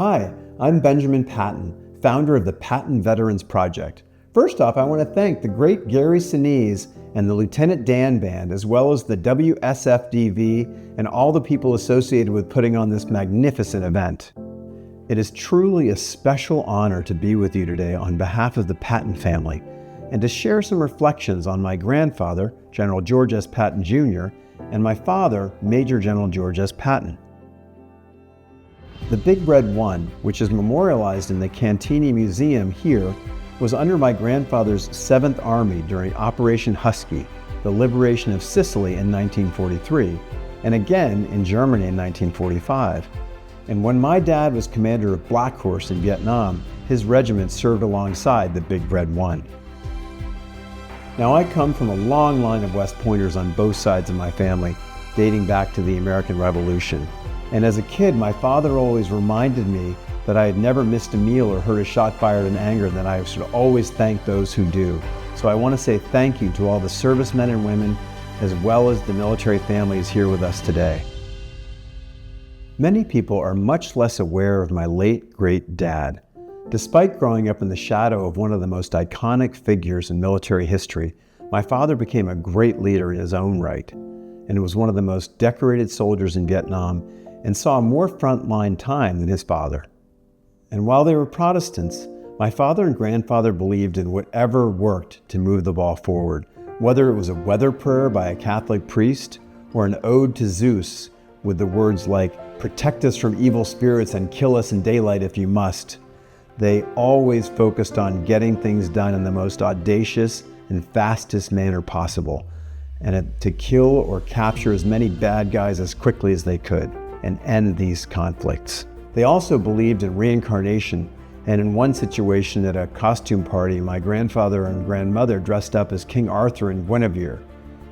Hi, I'm Benjamin Patton, founder of the Patton Veterans Project. First off, I want to thank the great Gary Sinise and the Lieutenant Dan Band, as well as the WSFDV and all the people associated with putting on this magnificent event. It is truly a special honor to be with you today on behalf of the Patton family and to share some reflections on my grandfather, General George S. Patton Jr., and my father, Major General George S. Patton. The Big Red One, which is memorialized in the Cantini Museum here, was under my grandfather's 7th Army during Operation Husky, the liberation of Sicily in 1943, and again in Germany in 1945. And when my dad was commander of Black Horse in Vietnam, his regiment served alongside the Big Red One. Now, I come from a long line of West Pointers on both sides of my family, dating back to the American Revolution. And as a kid, my father always reminded me that I had never missed a meal or heard a shot fired in anger, and that I should always thank those who do. So I want to say thank you to all the servicemen and women, as well as the military families here with us today. Many people are much less aware of my late great dad. Despite growing up in the shadow of one of the most iconic figures in military history, my father became a great leader in his own right, and was one of the most decorated soldiers in Vietnam and saw more frontline time than his father. And while they were Protestants, my father and grandfather believed in whatever worked to move the ball forward, whether it was a weather prayer by a Catholic priest or an ode to Zeus with the words like, "Protect us from evil spirits and kill us in daylight if you must." They always focused on getting things done in the most audacious and fastest manner possible, and to kill or capture as many bad guys as quickly as they could and end these conflicts. They also believed in reincarnation, and in one situation at a costume party, my grandfather and grandmother dressed up as King Arthur and Guinevere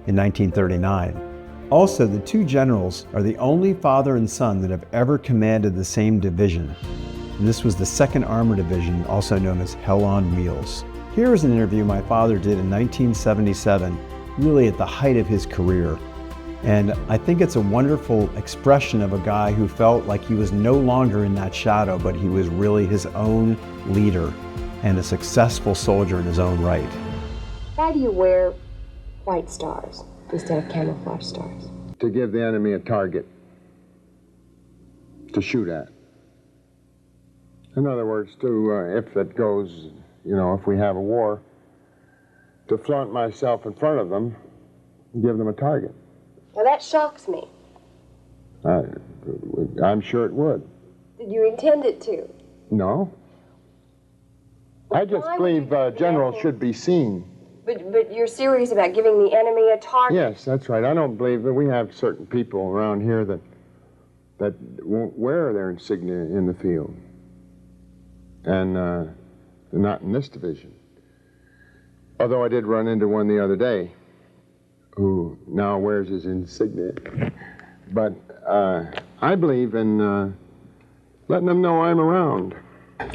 in 1939. Also, the two generals are the only father and son that have ever commanded the same division. And this was the 2nd Armored Division, also known as Hell on Wheels. Here is an interview my father did in 1977, really at the height of his career. And I think it's a wonderful expression of a guy who felt like he was no longer in that shadow, but he was really his own leader and a successful soldier in his own right. Why do you wear white stars instead of camouflage stars? To give the enemy a target to shoot at. In other words, if it goes, if we have a war, to flaunt myself in front of them and give them a target. Now that shocks me. I'm sure it would. Did you intend it to? No. I just believe generals should be seen. But you're serious about giving the enemy a target? Yes, that's right. I don't believe that we have certain people around here that won't wear their insignia in the field. And not in this division. Although I did run into one the other day who now wears his insignia. But I believe in letting them know I'm around.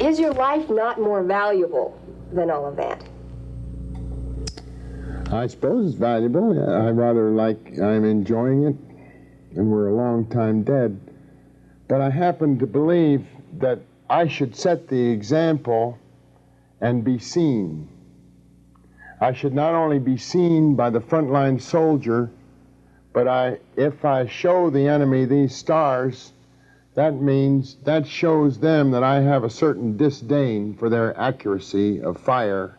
Is your life not more valuable than all of that? I suppose it's valuable. I rather like I'm enjoying it, and we're a long time dead. But I happen to believe that I should set the example and be seen. I should not only be seen by the frontline soldier, but if I show the enemy these stars, that shows them that I have a certain disdain for their accuracy of fire,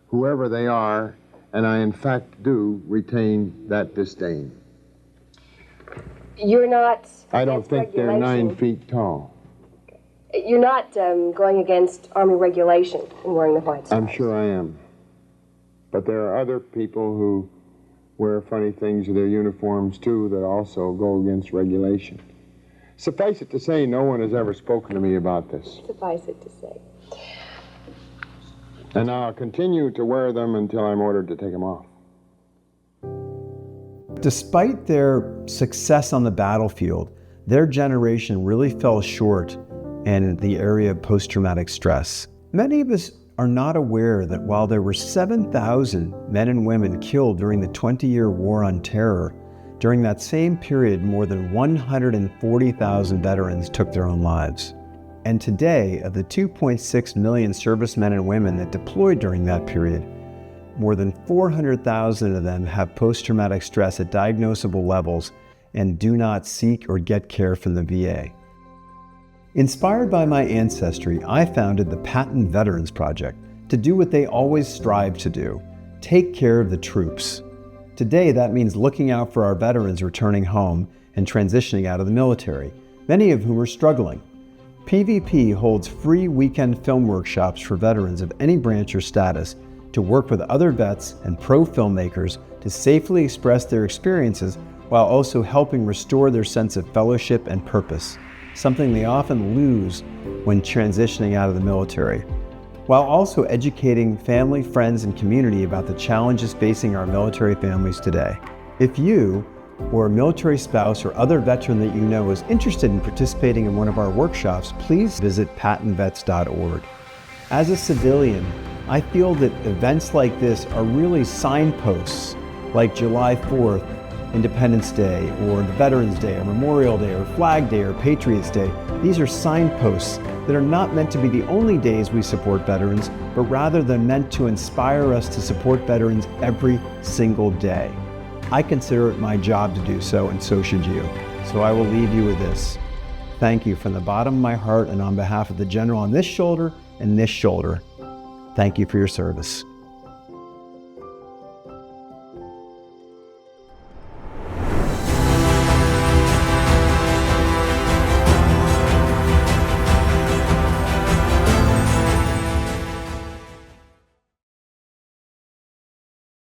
whoever they are, and I in fact do retain that disdain. You're not... I don't think they're 9 feet tall. You're not going against Army regulation in wearing the white stars. I'm sure I am. But there are other people who wear funny things to their uniforms, too, that also go against regulation. Suffice it to say, no one has ever spoken to me about this. Suffice it to say. And I'll continue to wear them until I'm ordered to take them off. Despite their success on the battlefield, their generation really fell short in the area of post-traumatic stress. Many of us are not aware that while there were 7,000 men and women killed during the 20-year War on Terror, during that same period, more than 140,000 veterans took their own lives. And today, of the 2.6 million servicemen and women that deployed during that period, more than 400,000 of them have post-traumatic stress at diagnosable levels and do not seek or get care from the VA. Inspired by my ancestry, I founded the Patton Veterans Project to do what they always strive to do: take care of the troops. Today, that means looking out for our veterans returning home and transitioning out of the military, many of whom are struggling. PVP holds free weekend film workshops for veterans of any branch or status to work with other vets and pro filmmakers to safely express their experiences while also helping restore their sense of fellowship and purpose, something they often lose when transitioning out of the military, while also educating family, friends, and community about the challenges facing our military families today. If you or a military spouse or other veteran that you know is interested in participating in one of our workshops, please visit pattonvets.org. As a civilian, I feel that events like this are really signposts, like July 4th, Independence Day, or the Veterans Day, or Memorial Day, or Flag Day, or Patriots Day. These are signposts that are not meant to be the only days we support veterans, but rather they're meant to inspire us to support veterans every single day. I consider it my job to do so, and so should you. So I will leave you with this. Thank you from the bottom of my heart and on behalf of the general on this shoulder and this shoulder. Thank you for your service.